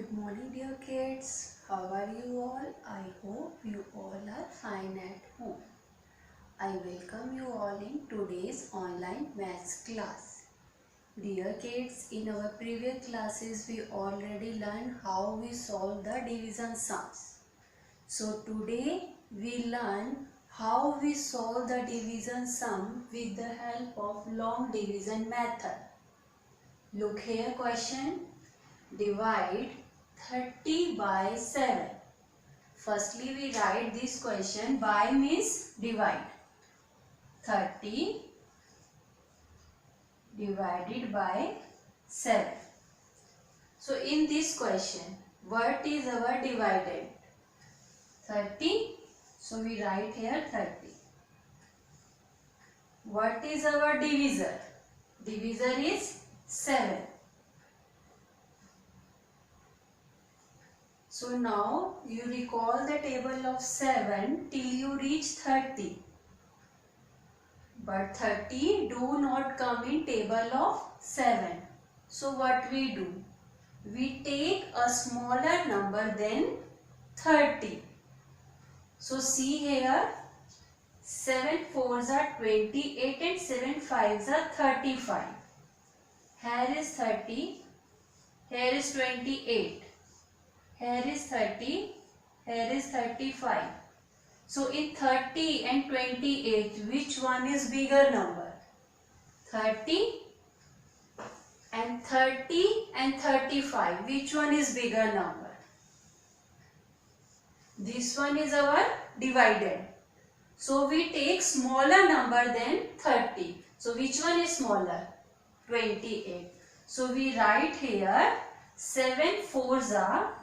Good morning, dear kids. How are you all? I hope you all are fine at home. I welcome you all in today's online maths class. Dear kids, in our previous classes we already learned how we solve the division sums. So today we learn how we solve the division sum with the help of long division method. Look here question. Divide 30 by 7. Firstly, we write this question. By means divide. 30 divided by 7. So, in this question, what is our dividend? 30. So, we write here 30. What is our divisor? Divisor is 7. So now you recall the table of 7 till you reach 30. But 30 do not come in table of 7. So what we do? We take a smaller number than 30. So see here, 7 4s are 28 and 7 5s are 35. Here is 30, here is 28. Here is 30, here is 35. So in 30 and 28, which one is bigger number? 30 and 35. Which one is bigger number? This one is our dividend. So we take smaller number than 30. So which one is smaller? 28. So we write here 7 4s are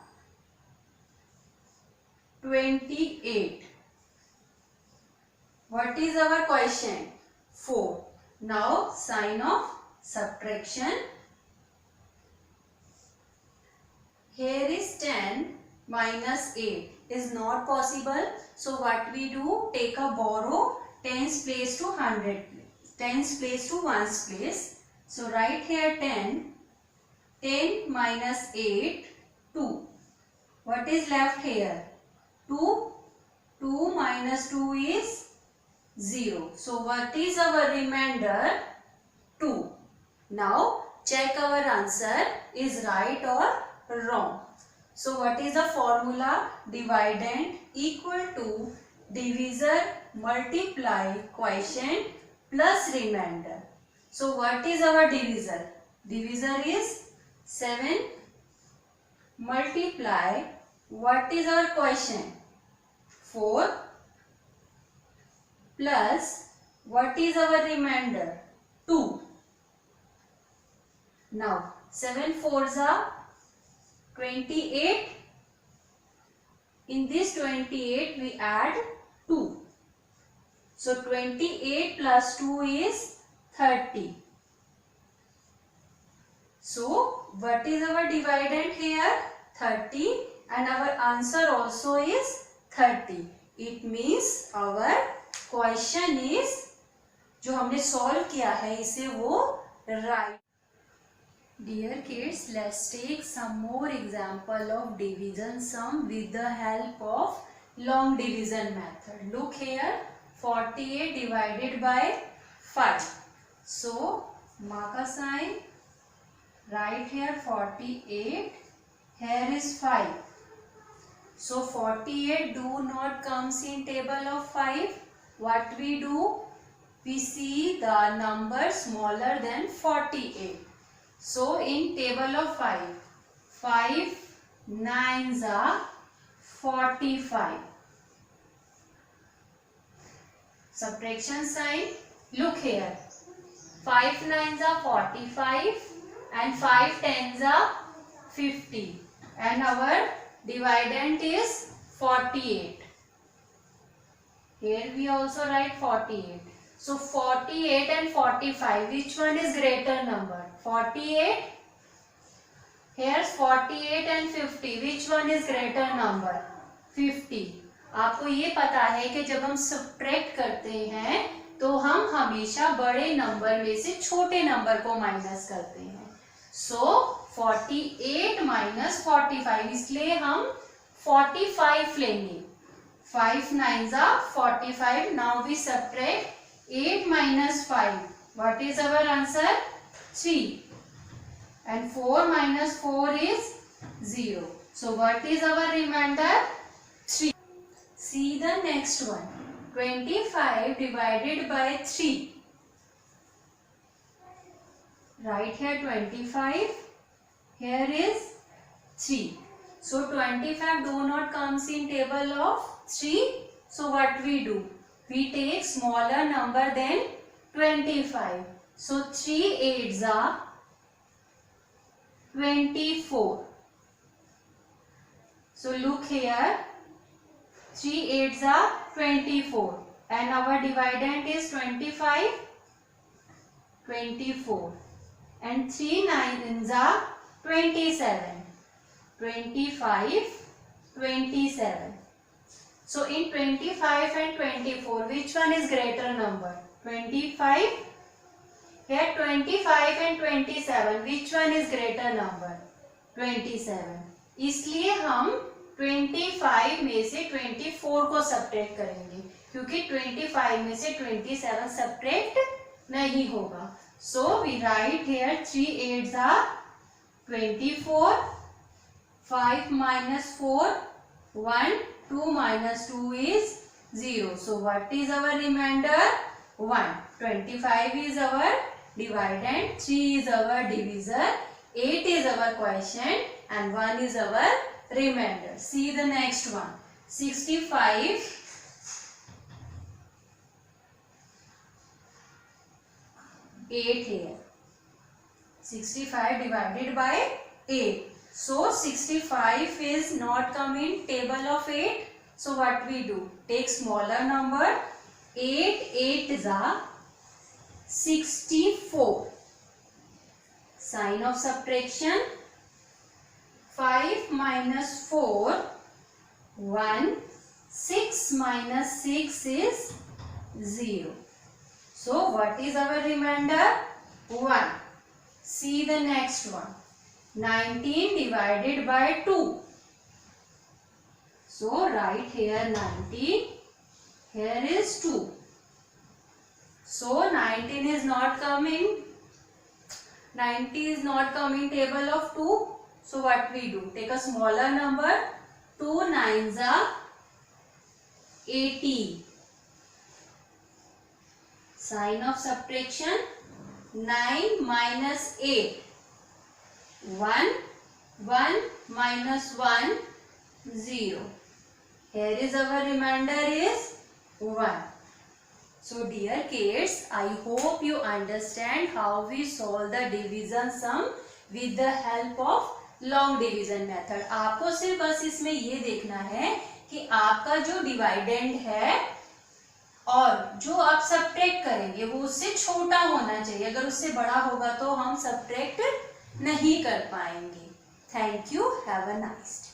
28. What is our quotient? 4. Now sign of subtraction. Here is 10 minus 8 is not possible. So what we do? Take a borrow 10's place to 100. 10's place to 1's place. So write here 10. 10 minus 8, 2. What is left here? 2. 2 minus 2 is 0. So what is our remainder? 2. Now check our answer is right or wrong. So what is the formula? Dividend equal to divisor multiply quotient plus remainder. So what is our divisor? Divisor is 7 multiply. What is our quotient? 4 plus what is our remainder? 2. Now 7 4s are 28. In this 28 we add 2. So 28 plus 2 is 30. So what is our dividend here? 30. And our answer also is 30. It means our question is जो हमने solve किया है इसे वो right. Dear kids, let's take some more example of division sum with the help of long division method. Look here, 48 divided by 5. So mark a sign. Write here 48. Here is 5. So 48 do not comes in table of 5. What we do? We see the number smaller than 48. So in table of 5, 5 9s are 45. Subtraction sign. Look here. 5 9s are 45 and 5 10s are 50. And our dividend is 48. Here we also write 48. So 48 and 45, which one is greater number? 48. Here's 48 and 50, which one is greater number? 50. आपको ये पता है कि जब हम subtract करते हैं तो हम हमेशा बड़े नंबर में से छोटे नंबर को माइनस करते हैं. सो 48 माइनस 45, इसलिए हम 45 लेंगे. 5 9s are 45. Now we subtract 8 minus 5. What is our answer? 3. And 4 minus 4 is 0. So what is our remainder? 3. See the next one. 25 divided by 3. Write here 25. Here is 3. So 25 do not comes in table of 3. So what we do? We take smaller number than 25. So 3 8s are 24. So look here. 3 8s are 24. And our dividend is 25. 24. And 3 9s are 27. 25, 27. So in 25 and 24, which one is greater number? 25. Here 25 and 27, which one is greater number? 27. इसलिए हम 25 में से 24 को subtract करेंगे, क्योंकि 25 में से 27 subtract नहीं होगा. So we write here 3 8s are 24. 5 minus 4, 1, 2 minus 2 is 0. So what is our remainder? 1. 25 is our dividend, 3 is our divisor, 8 is our quotient, and 1 is our remainder. See the next one. 65. 8 here. 65 divided by 8. So 65 is not come in table of 8. So what we do? Take smaller number. 8 8s are 64. Sign of subtraction. 5 minus 4, 1. 6 minus 6 is 0. So what is our remainder? 1. See the next one. 19 divided by 2. So write here 19. Here is 2. So 19 is not coming. 90 is not coming table of 2. So what we do? Take a smaller number. 2 9s are 80. Sign of subtraction. 9 minus 8. 1. 1 minus 1, 0. Here is our remainder is 1. So dear kids, I hope you understand how we solve the division sum with the help of long division method. आपको सिर्फ बस इसमें ये देखना है कि आपका जो डिवाइडेंड है और जो आप सब्ट्रैक्ट करेंगे वो उससे छोटा होना चाहिए. अगर उससे बड़ा होगा तो हम सब्ट्रैक्ट नहीं कर पाएंगे. Thank you. Have a nice day.